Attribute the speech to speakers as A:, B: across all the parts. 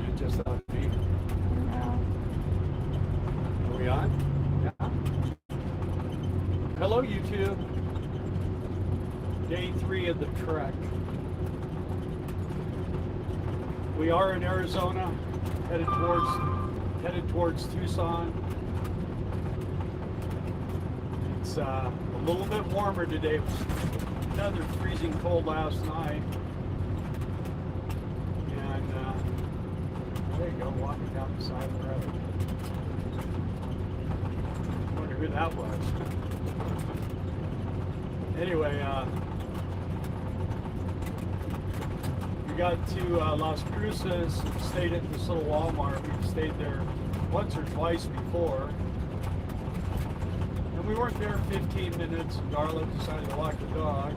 A: it just on me.
B: No.
A: Are we on? Yeah. Hello, YouTube. Day 3 of the trek. We are in Arizona, headed towards Tucson. It's a little bit warmer today. It was another freezing cold last night. And there you go, walking down the side of the road. I wonder who that was. Anyway, we got to Las Cruces, stayed at this little Walmart. We've stayed there once or twice before. And we weren't there 15 minutes, and Darla decided to walk the dog.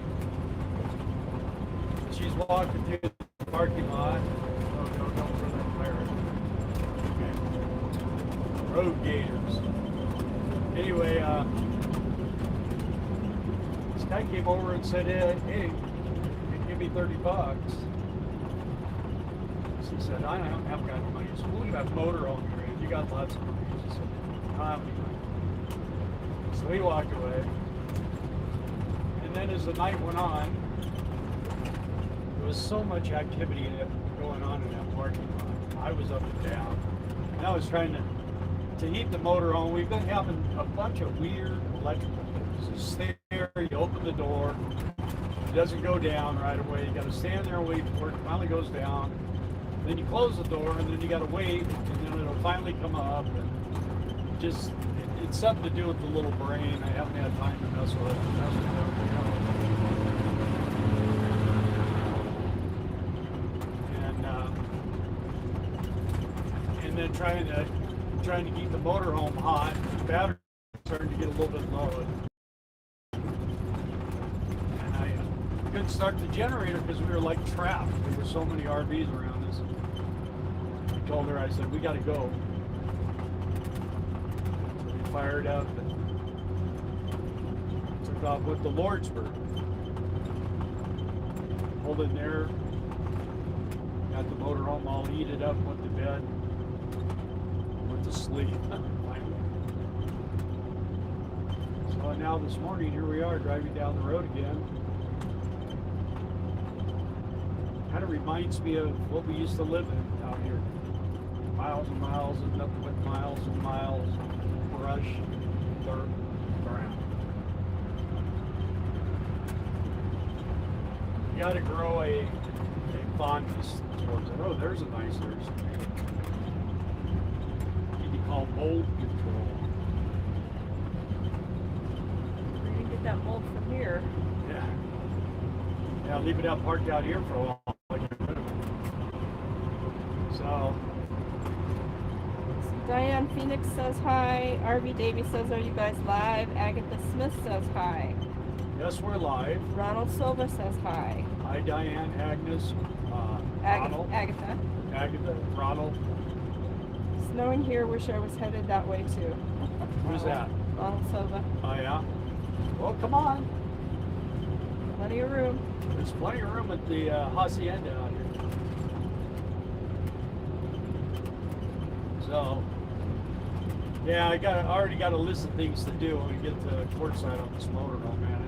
A: She's walking through the parking lot. Oh, no, don't throw that fire. Okay. Road gators. Anyway, this guy came over and said, hey, give me $30. She said, I haven't got any money. So well, you have motor on your end. You got lots of money. She said, I don't have any money. So he walked away. And then as the night went on, there was so much activity going on in that parking lot. I was up and down. And I was trying to heat the motor on. We've been having a bunch of weird electrical things. You stay there, you open the door, it doesn't go down right away. You got to stand there and wait for it. It finally goes down. Then you close the door, and then you got to wait, and then it'll finally come up. And just, it's something to do with the little brain. I haven't had time to mess with it. And then trying to keep the motor home hot. The battery starting to get a little bit low. And I couldn't start the generator because we were like trapped. There were so many RVs around us. I told her, I said, we got to go. So we fired up and took off with the Lordsburg. Pulled in there. Got the motor home all heated up, went to bed. To sleep finally. So now this morning here we are driving down the road again. Kind of reminds me of what we used to live in out here. Miles and miles and nothing but miles and miles of brush, dirt, ground. You got to grow a fondness towards it. Oh, there's a nice nurse. Called mold control.
B: We're gonna get that mold from here.
A: Yeah. Yeah, leave it out parked out here for a while. Like get rid of it. So
B: Diane Phoenix says hi. RV Davey says, are you guys live? Agatha Smith says hi.
A: yes, we're live.
B: Ronald Silva says hi.
A: Hi, Diane, Agnes, Ronald,
B: Agatha.
A: Ronald.
B: Snowing here. Wish I was headed that way too.
A: Who's that?
B: Ronald Silva.
A: Oh yeah. Well, come on.
B: Plenty of room.
A: There's plenty of room at the hacienda out here. So, yeah, I already got a list of things to do when we get to Quartzsite on this motorhome, man.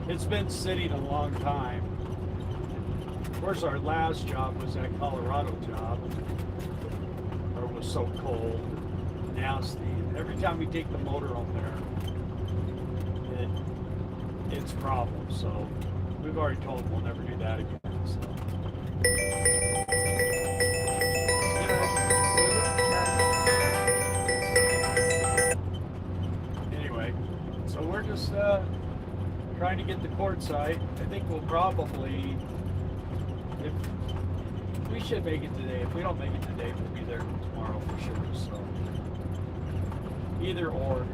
A: It's been sitting a long time. Of course, our last job was that Colorado job. It was so cold, nasty. Every time we take the motor home there, it's problems. So we've already told them we'll never do that again. So. Anyway, so we're just trying to get the Quartzsite. I think we'll probably, if we should make it today. If we don't make it today, we'll be there tomorrow for sure. So either or.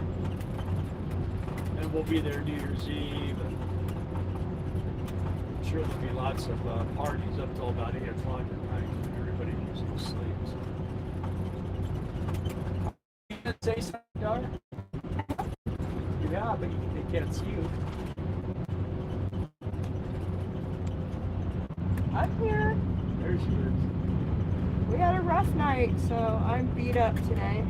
A: And we'll be there New Year's Eve. And I'm sure there'll be lots of parties up till about 8 o'clock at night. Everybody usually sleeps. You gonna say something, Dar? Yeah, but they can't see you.
B: I'm here.
A: There she is.
B: We had a rough night, so I'm beat up today.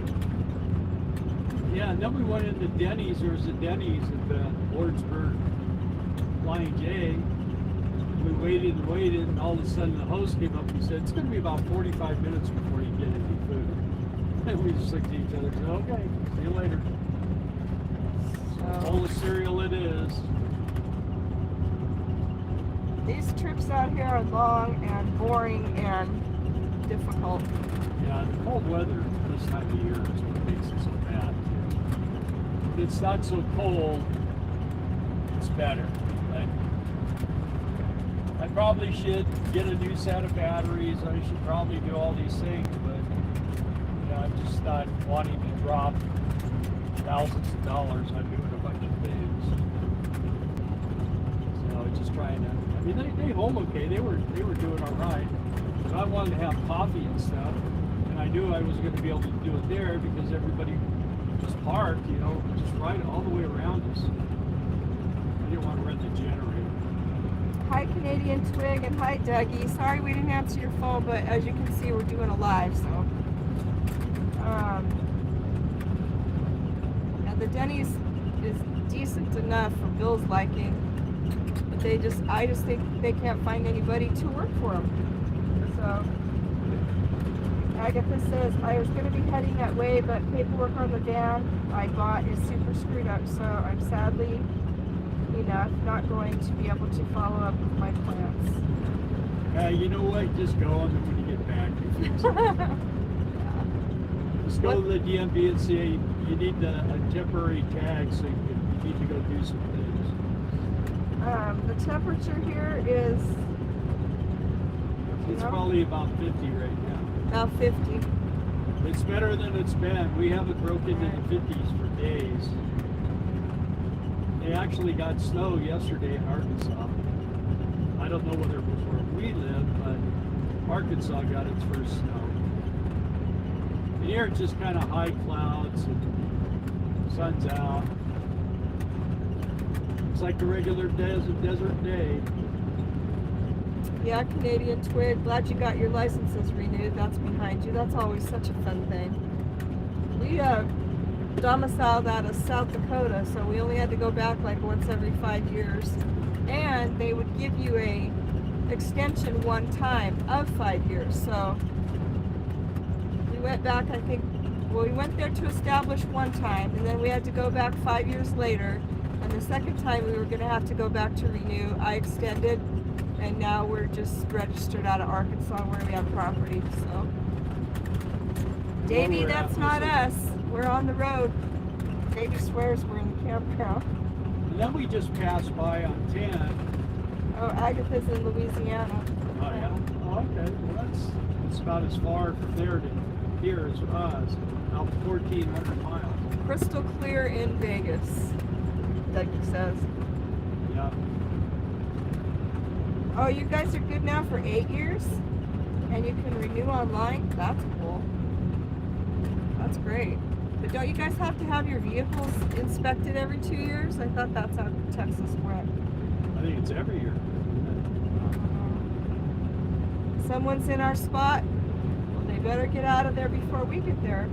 A: Yeah, and then we went into Denny's. There was a Denny's at the Lordsburg Flying J. We waited and waited, and all of a sudden the host came up and said, it's going to be about 45 minutes before you get any food. And we just looked at each other and said, okay, see you later. Bowl of cereal it is.
B: These trips out here are long and boring and difficult.
A: Yeah, the cold weather this time of year is what makes it so bad. If it's not so cold, it's better. But I probably should get a new set of batteries. I should probably do all these things, but you know, I'm just not wanting to drop thousands of dollars on doing a bunch of things. So just trying to. I mean, they home okay. They were doing all right. But I wanted to have coffee and stuff, and I knew I was going to be able to do it there because everybody was parked, you know, just right all the way around us. I didn't want to run the generator.
B: Hi Canadian Twig and hi Dougie. Sorry we didn't answer your phone, but as you can see, we're doing a live, so. And the Denny's is decent enough for Bill's liking, but I just think they can't find anybody to work for them. So, Agatha says, I was going to be heading that way, but paperwork on the van I bought is super screwed up, so I'm sadly enough not going to be able to follow up with my plans.
A: You know what? Just go on when you get back. You fix it. Just go to the DMV and say you need a temporary tag, so you need to go do some things.
B: The temperature here is...
A: It's probably about 50 right now.
B: About 50.
A: It's better than it's been. We haven't broken into the 50s for days. They actually got snow yesterday in Arkansas. I don't know whether it was where we live, but Arkansas got its first snow. And here it's just kind of high clouds and sun's out. It's like a regular desert day.
B: Yeah, Canadian Twig. Glad you got your licenses renewed. That's behind you. That's always such a fun thing. We domiciled out of South Dakota, so we only had to go back like once every 5 years. And they would give you a extension one time of 5 years. So we went back, I think, well, we went there to establish one time, and then we had to go back 5 years later. And the second time we were going to have to go back to renew. I extended, and now we're just registered out of Arkansas where we have property. So, Davey, that's not us. We're on the road. Davey swears we're in the campground.
A: And then we just passed by on 10.
B: Oh, Agatha's in Louisiana.
A: Oh, yeah? Oh, okay. Well, that's about as far from there to here as us. About 1,400 miles.
B: Crystal clear in Vegas, Dougie says.
A: Yeah.
B: Oh, you guys are good now for 8 years? And you can renew online? That's cool. That's great. But don't you guys have to have your vehicles inspected every 2 years? I thought that's how Texas went.
A: I think it's every year.
B: Someone's in our spot. Well, they better get out of there before we get there.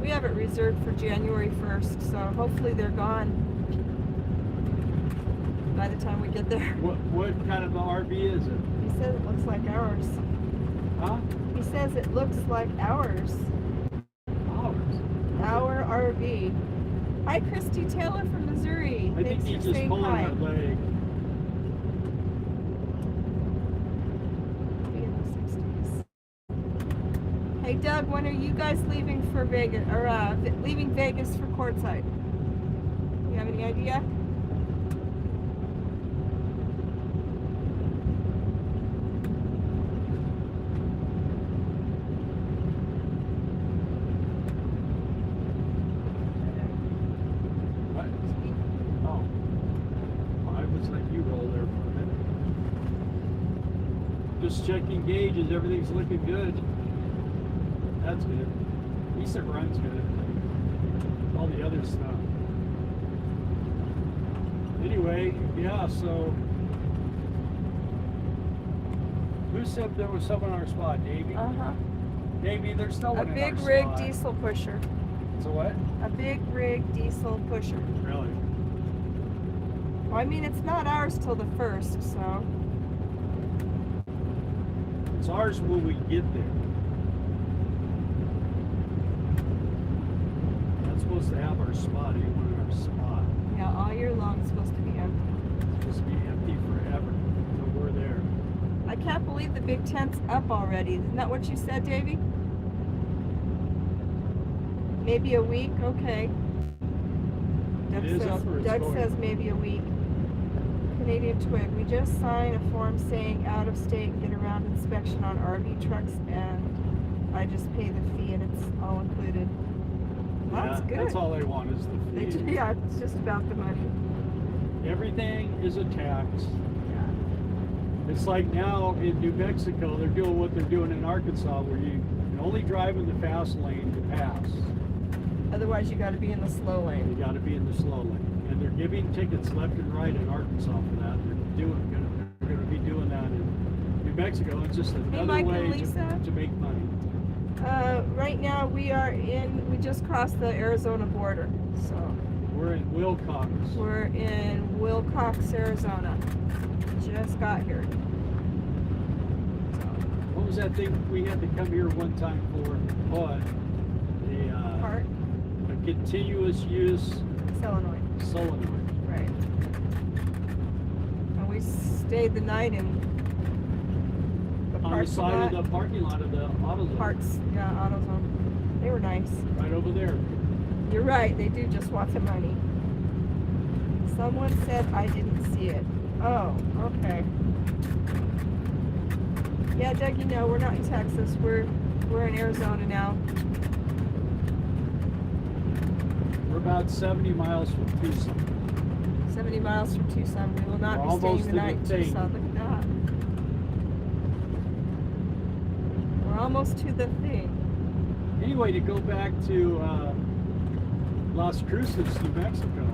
B: We have it reserved for January 1st, so hopefully they're gone by the time we get there.
A: What kind of an RV is it?
B: He says it looks like ours.
A: Huh?
B: He says it looks like ours.
A: Ours?
B: Our RV. Hi, Christy Taylor from Missouri.
A: I think
B: Thanks
A: he's
B: for
A: just
B: saying
A: pulling
B: hi.
A: her leg.
B: Be in the 60s. Hey, Doug, when are you guys leaving for Vegas, or leaving Vegas for Quartzsite? You have any idea?
A: What? Oh. Well, I was letting you roll there for a minute. Just checking gauges. Everything's looking good. That's good. At least it runs good. All the other stuff. Anyway, yeah, so Who said there was someone on our spot? Davey?
B: Uh-huh.
A: Davey, there's no
B: A
A: one in
B: big
A: our
B: rig
A: spot.
B: diesel pusher.
A: It's a what?
B: A big rig diesel pusher.
A: Really?
B: Well, I mean, it's not ours till the 1st, so.
A: It's ours when we get there. Not supposed to have our spot, anyone in our spot.
B: Yeah, all year long it's supposed to be empty.
A: It's supposed to be empty forever until we're there.
B: I can't believe the big tent's up already. Isn't that what you said, Davey? Maybe a week? Okay. Doug
A: It is up or it's
B: Doug
A: going?
B: says maybe a week. Canadian Twig. We just signed a form saying out of state get around inspection on RV trucks, and I just pay the fee and it's all included. That's
A: Yeah,
B: good.
A: that's all they want is the
B: They
A: fee.
B: do, yeah, it's just about the money.
A: Everything is a tax.
B: Yeah.
A: It's like now in New Mexico, they're doing what they're doing in Arkansas, where you can only drive in the fast lane to pass.
B: Otherwise, you got to be in the slow
A: You
B: lane.
A: got to be in the slow lane. And they're giving tickets left and right in Arkansas for that. They're going to be doing that in New Mexico. It's just another
B: Mike and
A: way
B: Lisa.
A: to make money.
B: Right now, we just crossed the Arizona border. So
A: We're in Wilcox.
B: we're in Wilcox, Arizona. Just got here. So,
A: What was that thing we had to come here one time for? What?
B: part,
A: A continuous use
B: Illinois.
A: solenoid.
B: Right. And we stayed the night in the
A: On the
B: parking
A: side
B: lot.
A: of the parking lot of the AutoZone.
B: Parts, yeah, AutoZone. They were nice.
A: Right over there.
B: You're right, they do just want the money. Someone said I didn't see it. Oh, okay. Yeah, Doug, you know, we're not in Texas. We're in Arizona now.
A: We're about 70 miles from Tucson.
B: 70 miles from Tucson. We will not
A: We're
B: be staying
A: almost
B: the
A: to the
B: night in
A: thing.
B: Tucson. Look at that. We're almost to the thing.
A: Anyway, to go back to Las Cruces, New Mexico,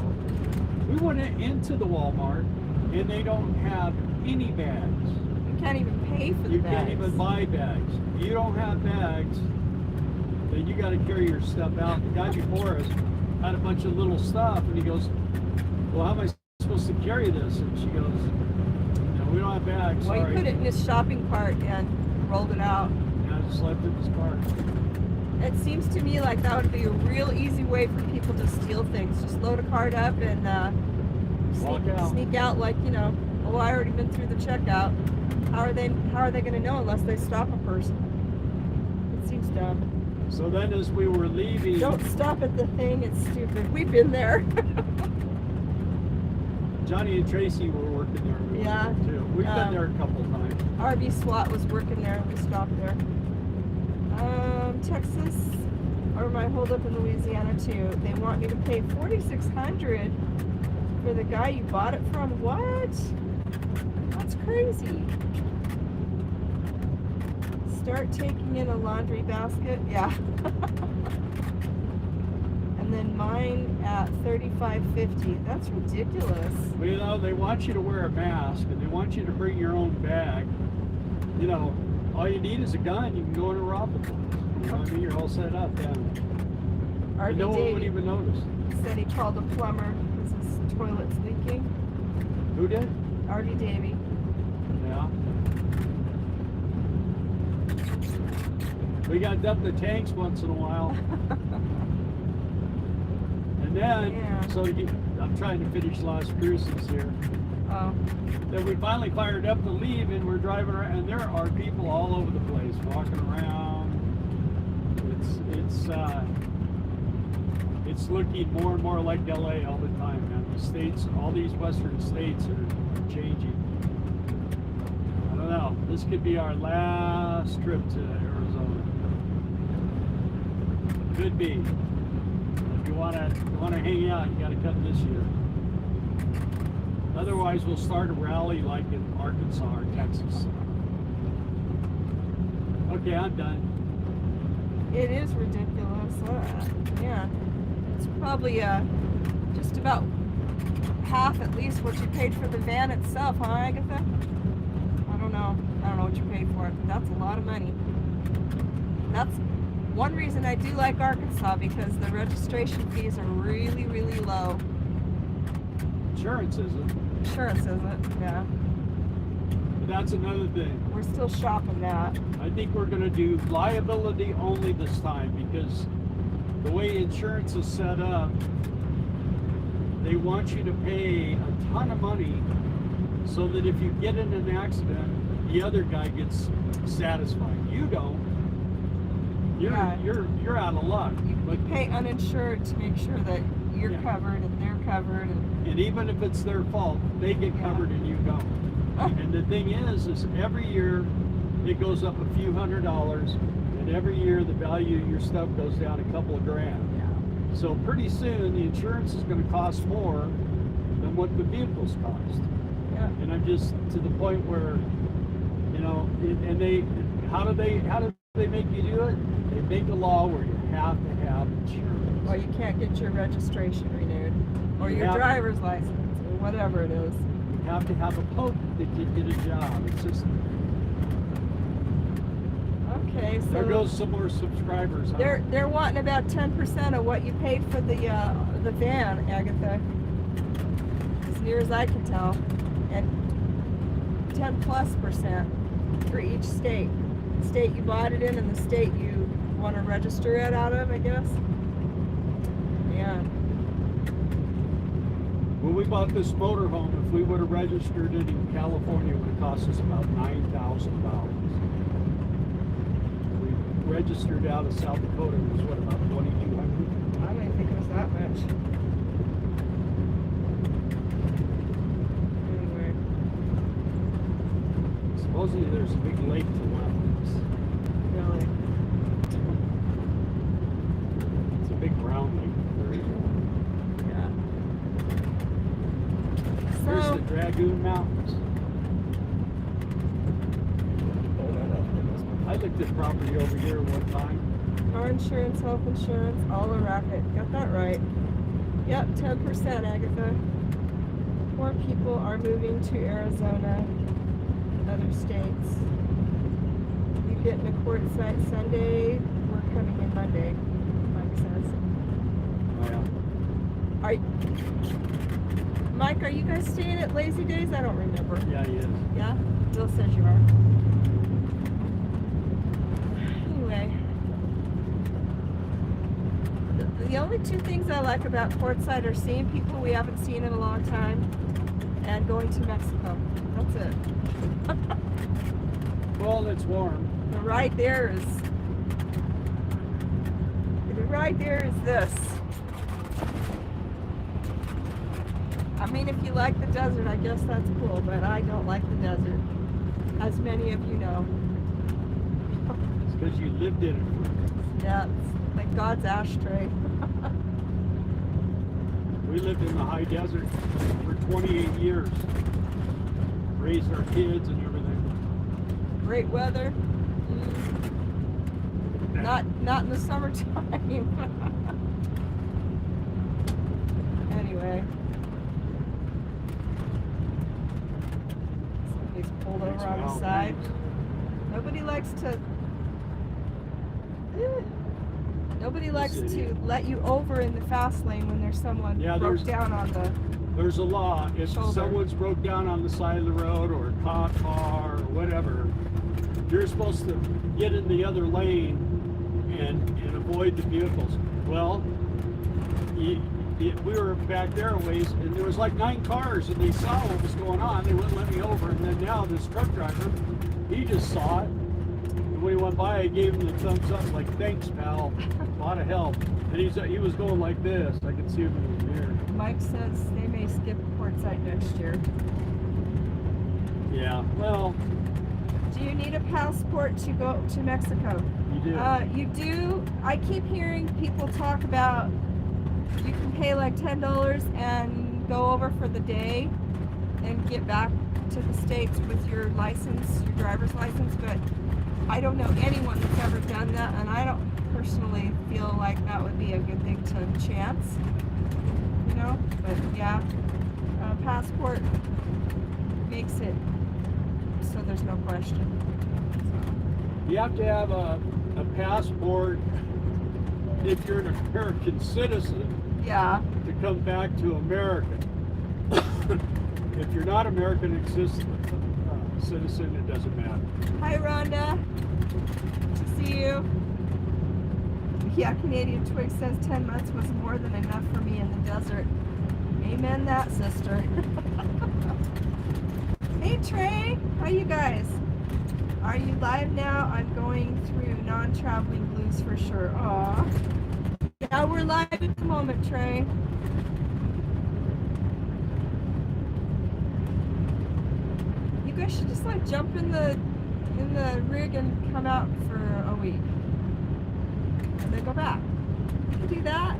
A: we went into the Walmart and they don't have any bags.
B: You can't even pay for the
A: You
B: bags.
A: can't even buy bags. If you don't have bags, then you got to carry your stuff out. The guy before us had a bunch of little stuff, and he goes, "Well, how am I supposed to carry this?" And she goes, "No, we don't have bags.
B: Well,
A: Sorry."
B: you put it in his shopping cart and rolled it out.
A: And I just left it in his car.
B: It seems to me like that would be a real easy way for people to steal things. Just load a cart up and
A: Walk out.
B: sneak out like, you know, oh, I already been through the checkout. How are they going to know unless they stop a person? It seems dumb.
A: So then, as we were leaving,
B: Don't stop at the thing. It's stupid. We've been there.
A: Johnny and Tracy were working there. We were
B: Yeah.
A: there too. We've been there a couple of times.
B: RV SWAT was working there. We stopped there. Texas, or my holdup in Louisiana too. They want me to pay $4,600 for the guy you bought it from. What? That's crazy. Start taking in a laundry basket. Yeah. And then mine at $35.50. That's ridiculous.
A: Well, you know, they want you to wear a mask, and they want you to bring your own bag. You know, all you need is a gun. You can go in and rob the place. You know what I mean? You're all set up. Yeah. And
B: RV
A: no one would
B: Davey
A: even notice.
B: said he called a plumber because his toilet's leaking.
A: Who did?
B: RV Davey.
A: Yeah. We got to dump the tanks once in a while. And then,
B: Yeah.
A: I'm trying to finish Las Cruces here.
B: Oh.
A: Then we finally fired up to leave, and we're driving around, and there are people all over the place walking around. It's looking more and more like LA all the time, man. The states, all these western states are changing. I don't know. This could be our last trip to Arizona. Could be. If you wanna hang out, you gotta come this year. Otherwise, we'll start a rally like in Arkansas or Texas. Okay, I'm done.
B: It is ridiculous. Yeah. It's probably just about half at least what you paid for the van itself, huh, Agatha? I don't know what you paid for forth, and that's a lot of money. That's one reason I do like Arkansas, because the registration fees are really, really low.
A: Insurance isn't.
B: Insurance isn't, yeah.
A: But that's another thing.
B: We're still shopping that.
A: I think we're going to do liability only this time, because the way insurance is set up, they want you to pay a ton of money so that if you get in an accident, the other guy gets satisfied. You don't. You're out of luck.
B: You pay uninsured to make sure that you're covered and they're covered.
A: And even if it's their fault, they get covered and you don't. And the thing is every year it goes up a few $100s, and every year the value of your stuff goes down a couple of grand.
B: Yeah.
A: So pretty soon the insurance is going to cost more than what the vehicles cost.
B: Yeah.
A: And I'm just to the point where, you know, and how do they make you do it? They make a law where you have to have insurance.
B: Well, you can't get your registration renewed, or your driver's license, or whatever it is.
A: You have to have a poke that you get a job. It's just
B: okay. So
A: there goes some more subscribers. Huh?
B: They're wanting about 10% of what you paid for the van, Agatha, as near as I can tell, and 10+% for each state. The state you bought it in and the state you want to register it out of, I guess. Yeah.
A: When we bought this motorhome, if we would have registered it in California, it would have cost us about $9,000. We registered out of South Dakota, it was what, about $2,200?
B: I didn't think it was that much. Anyway.
A: Supposedly there's a big lake to one of this.
B: Really?
A: It's a big round lake.
B: Yeah.
A: There's
B: So,
A: the Dragoon Mountains. I looked at property over here one time.
B: car insurance, health insurance, all a racket. Got that right. Yep, 10%, Agatha. More people are moving to Arizona and other states. You getting a Quartzsite Sunday? We're coming in Monday, Mike says.
A: Oh, yeah.
B: Mike, are you guys staying at Lazy Days? I don't remember.
A: Yeah, he is.
B: Yeah? Bill says you are. Anyway. The only two things I like about Quartzsite are seeing people we haven't seen in a long time and going to Mexico. That's it.
A: Well, it's warm.
B: The right there is this. I mean, if you like the desert, I guess that's cool, but I don't like the desert, as many of you know.
A: It's because you lived in it.
B: Yeah, it's like God's ashtray.
A: We lived in the high desert for 28 years. Raised our kids and everything.
B: Great weather. Not in the summertime. Anyway. Somebody's pulled over on the side. Nobody likes to let you over in the fast lane when there's someone broke down on the
A: There's a law. If
B: shoulder.
A: someone's broke down on the side of the road or a cop car or whatever, you're supposed to get in the other lane and avoid the vehicles. Well, we were back there a ways, and there was like 9 cars, and they saw what was going on. They wouldn't let me over, and then now this truck driver, he just saw it. And when he went by, I gave him the thumbs up, like, thanks, pal, a lot of help. And he was going like this. I could see him in the mirror.
B: Mike says they may skip Quartzsite next year.
A: Yeah, well.
B: Do you need a passport to go to Mexico?
A: You do.
B: You do. I keep hearing people talk about you can pay like $10 and go over for the day and get back to the States with your license, your driver's license, but I don't know anyone that's ever done that, and I don't personally feel like that would be a good thing to chance, you know, but yeah, passport makes it so there's no question. So.
A: You have to have a passport if you're an American citizen
B: Yeah.
A: to come back to America. If you're not American citizen, it doesn't matter.
B: Hi, Rhonda. Good to see you. Yeah, Canadian Twig says 10 months was more than enough for me in the desert. Amen that, sister. Hey, Trey. How you guys? Are you live now? I'm going through non-traveling blues for sure. Aw. Yeah, we're live at the moment, Trey. You guys should just like jump in the rig and come out for a week. And then go back. You can do that.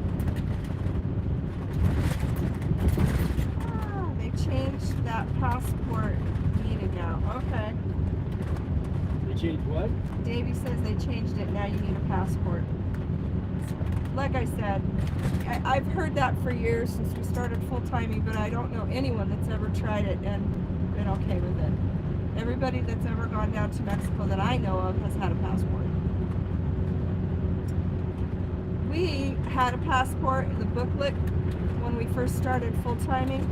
B: Ah, they changed that passport needed now. Okay.
A: They changed what?
B: Davey says they changed it. Now you need a passport. Like I said, I've heard that for years since we started full-timing, but I don't know anyone that's ever tried it and been okay with it. Everybody that's ever gone down to Mexico that I know of has had a passport. We had a passport in the booklet when we first started full-timing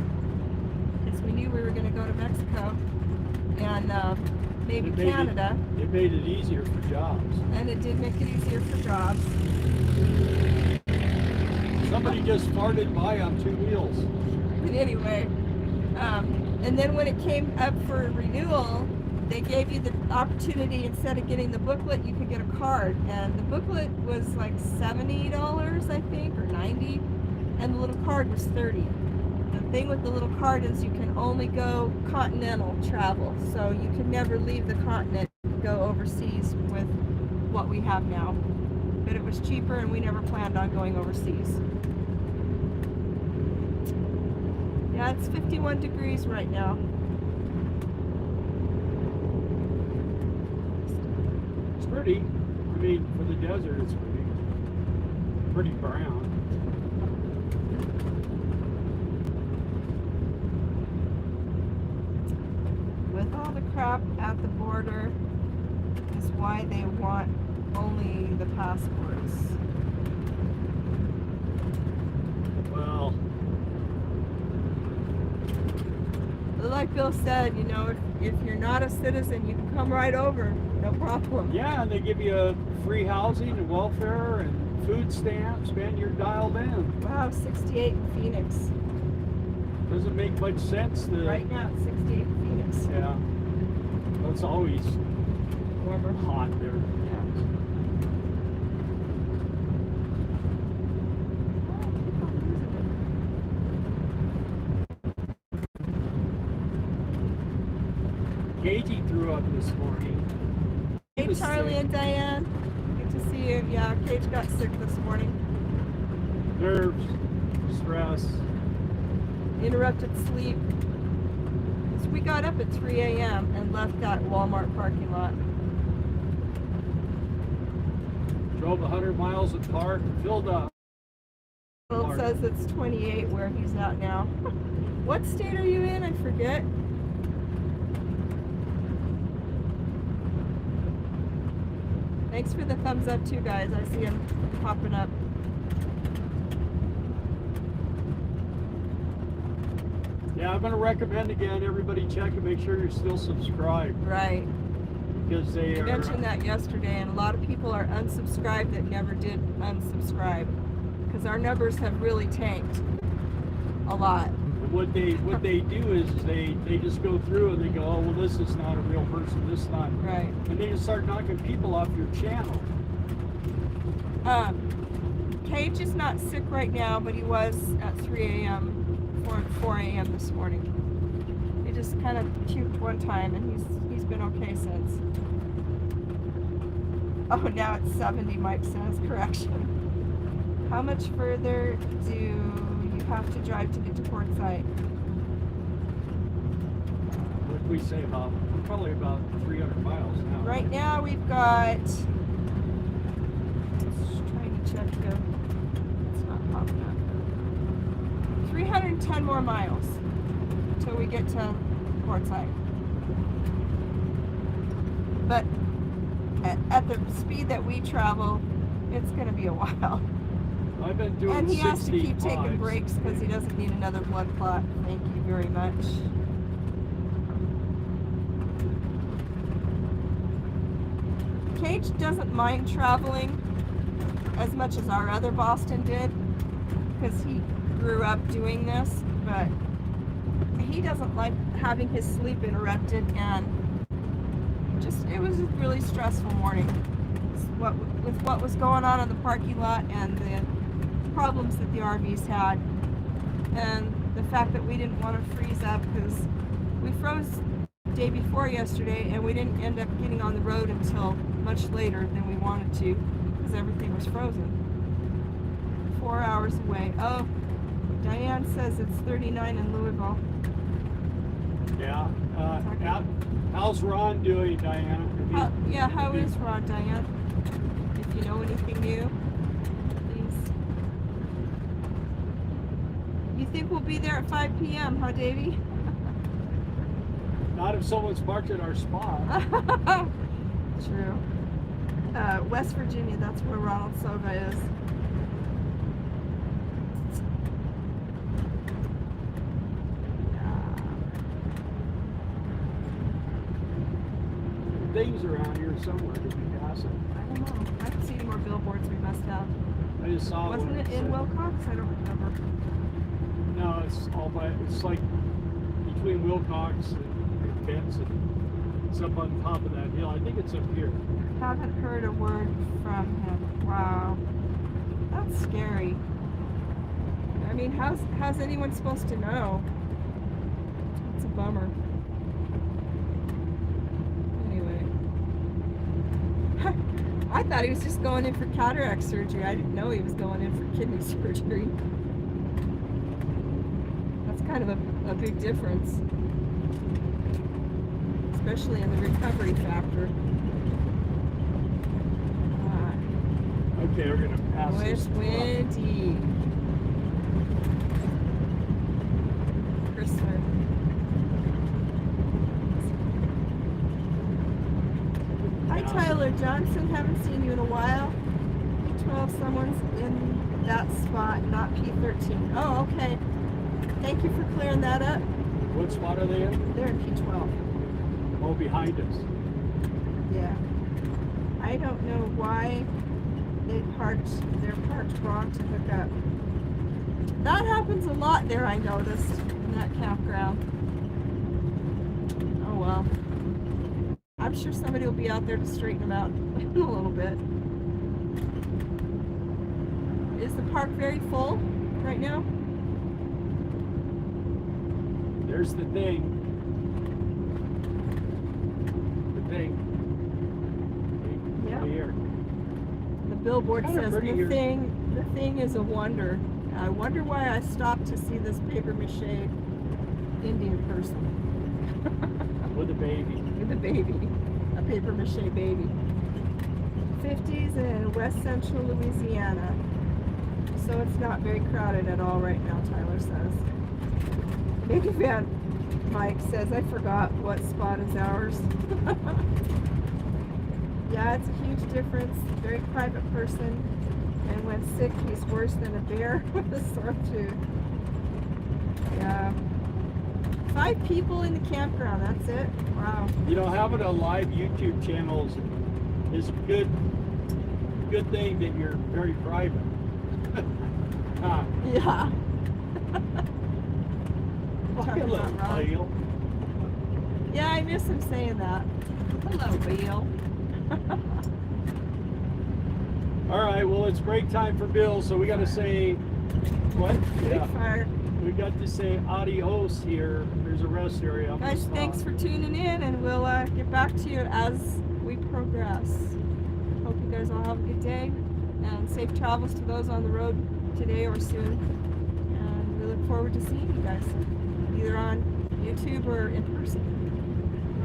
B: because we knew we were going to go to Mexico and maybe Canada.
A: It made it easier for jobs.
B: And it did make it easier for jobs.
A: Somebody just farted by on two wheels.
B: But anyway, and then when it came up for renewal, they gave you the opportunity, instead of getting the booklet, you could get a card. And the booklet was like $70, I think, or $90, and the little card was $30. The thing with the little card is you can only go continental travel, so you can never leave the continent and go overseas with what we have now. But it was cheaper, and we never planned on going overseas. Yeah, it's 51 degrees right now.
A: It's pretty. I mean, for the desert, it's pretty brown.
B: With all the crap at the border is why they want only the passports.
A: Well,
B: like Bill said, you know, if you're not a citizen, you can come right over, no problem.
A: yeah, and they give you free housing and welfare and food stamps, man, you're dialed in.
B: Wow, 68 in Phoenix.
A: Doesn't make much sense to...
B: Right now it's 68 in Phoenix.
A: Yeah. Well, it's always
B: Warmer.
A: hot there.
B: Yeah.
A: Gagey threw up this morning.
B: Hey,
A: He was
B: Charlie
A: sick.
B: and Diane. Good to see you. Yeah, Cage got sick this morning.
A: Nerves, stress.
B: Interrupted sleep. So we got up at 3 a.m. and left that Walmart parking lot.
A: Drove 100 miles at park and filled up.
B: Well, it says it's 28 where he's at now. What state are you in? I forget. Thanks for the thumbs up too, guys. I see them popping up.
A: Yeah, I'm going to recommend again, everybody check and make sure you're still subscribed.
B: Right.
A: Because they
B: You
A: are...
B: mentioned that yesterday, and a lot of people are unsubscribed that never did unsubscribe. Because our numbers have really tanked a lot.
A: What they do is they just go through and they go, oh, well, this is not a real person, this is not.
B: Right.
A: And they just start knocking people off your channel.
B: Cage is not sick right now, but he was at 3 a.m. 4 a.m. this morning. He just kind of puked one time, and he's been okay since. Oh, now it's 70, Mike says. Correction. How much further do you have to drive to get to Quartzsite?
A: What we say about, probably about 300 miles now.
B: Right now we've got, just trying to check the, it's not popping up. 310 more miles until we get to Quartzsite. But at the speed that we travel, it's going to be a while.
A: I've been doing
B: And he has to keep
A: 65.
B: taking breaks because he doesn't need another blood clot. Thank you very much. Cage doesn't mind traveling as much as our other Boston did because he grew up doing this, but he doesn't like having his sleep interrupted, and it was a really stressful morning with what was going on in the parking lot and the problems that the RVs had, and the fact that we didn't want to freeze up because we froze the day before yesterday and we didn't end up getting on the road until much later than we wanted to because everything was frozen. 4 hours away. Oh, Diane says it's 39 in Louisville.
A: Yeah. How's Ron doing, Diana?
B: How is Ron, Diane? If you know anything new, please. You think we'll be there at 5 p.m., huh, Davey?
A: Not if someone's parked at our spot.
B: True. West Virginia, that's where Ronald Soga is.
A: Things around here somewhere to be passing.
B: I don't know. I haven't seen any more billboards. We must have.
A: I just saw one.
B: Wasn't it in Wilcox? I don't remember.
A: No, it's like between Wilcox and Benson. It's up on top of that hill. I think it's up here.
B: Haven't heard a word from him. Wow. That's scary. I mean, how's anyone supposed to know? It's a bummer. I thought he was just going in for cataract surgery. I didn't know he was going in for kidney surgery. That's kind of a big difference. Especially in the recovery factor.
A: Okay, we're going to pass this.
B: Windy. Christmas. Hi Tyler Johnson, haven't seen you in a while. P12, someone's in that spot, not P13. Oh, okay. Thank you for clearing that up.
A: What spot are they in?
B: They're in P12.
A: Oh, behind us.
B: Yeah. I don't know why they're parked wrong to hook up. That happens a lot there, I noticed, in that campground. Oh well. I'm sure somebody will be out there to straighten them out in a little bit. Is the park very full right now?
A: There's the thing.
B: Yeah.
A: Here.
B: The billboard says
A: pretty here.
B: the thing is a wonder. I wonder why I stopped to see this paper mache Indian person.
A: With a baby.
B: With a baby. A paper mache baby. 50s in West Central Louisiana. So it's not very crowded at all right now, Tyler says. Mickey Van Mike says, I forgot what spot is ours. Yeah, it's a huge difference. Very private person. And when sick, he's worse than a bear with a sore tooth. Yeah. 5 people in the campground, that's it? Wow.
A: You know, having a live YouTube channel is a good thing that you're very private. Huh.
B: Yeah.
A: Hello, Bill.
B: Yeah, I miss him saying that. Hello, Bill.
A: All right, well, it's break time for Bill, so we got to say what?
B: Big fire.
A: We got to say adios here. There's a rest area.
B: Guys, thanks for tuning in, and we'll get back to you as we progress. Hope you guys all have a good day, and safe travels to those on the road today or soon. And we look forward to seeing you guys, either on YouTube or in person.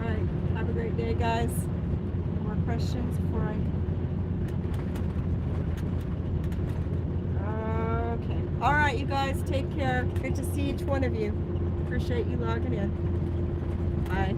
B: All right, have a great day, guys. More questions before I... Okay. All right, you guys, take care. Good to see each one of you. Appreciate you logging in. Bye.